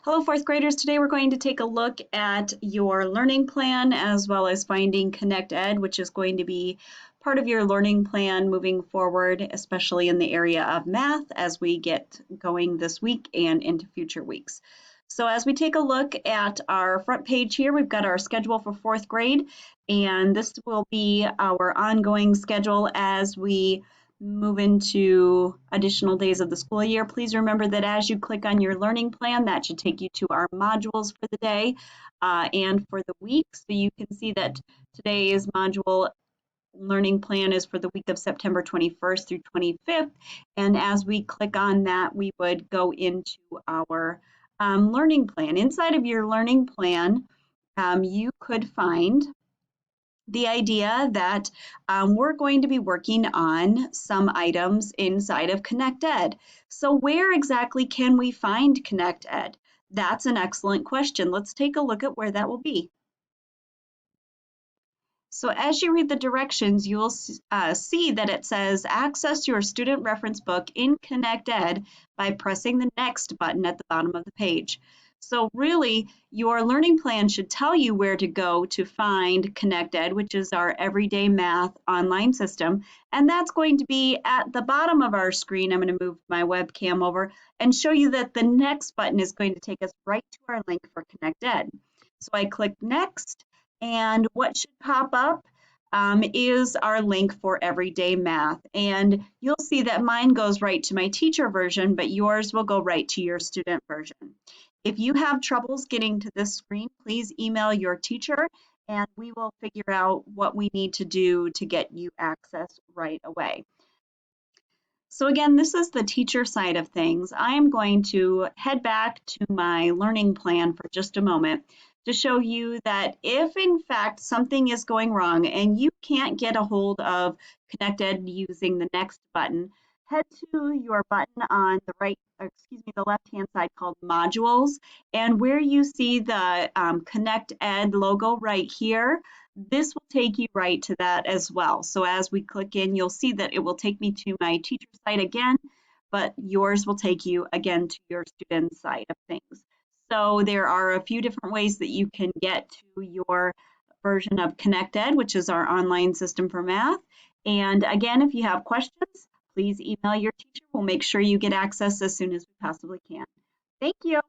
Hello, fourth graders. Today we're going to take a look at your learning plan as well as finding ConnectED, which is going to be part of your learning plan moving forward, especially in the area of math as we get going this week and into future weeks. So as we take a look at our front page here, we've got our schedule for fourth grade, and this will be our ongoing schedule as we move into additional days of the school year. Please remember that as you click on your learning plan, that should take you to our modules for the day and for the week. So you can see that today's module learning plan is for the week of September 21st through 25th. And as we click on that, we would go into our learning plan. Inside of your learning plan, you could find the idea that we're going to be working on some items inside of ConnectED. So where exactly can we find ConnectED? That's an excellent question. Let's take a look at where that will be. So as you read the directions, you will see that it says access your student reference book in ConnectED by pressing the next button at the bottom of the page. So really, your learning plan should tell you where to go to find ConnectED, which is our everyday math online system. And that's going to be at the bottom of our screen. I'm going to move my webcam over and show you that the next button is going to take us right to our link for ConnectED. So I click next, and what should pop up is our link for everyday math. And you'll see that mine goes right to my teacher version, but yours will go right to your student version. If you have troubles getting to this screen, please email your teacher and we will figure out what we need to do to get you access right away. So again, this is the teacher side of things. I'm going to head back to my learning plan for just a moment to show you that if in fact something is going wrong and you can't get a hold of ConnectED using the next button, head to your button on the left-hand side called modules, and where you see the ConnectED logo right here, this will take you right to that as well. So as we click in, you'll see that it will take me to my teacher site again, but yours will take you again to your student side of things. So there are a few different ways that you can get to your version of ConnectED, which is our online system for math. And again, if you have questions, please email your teacher. We'll make sure you get access as soon as we possibly can. Thank you.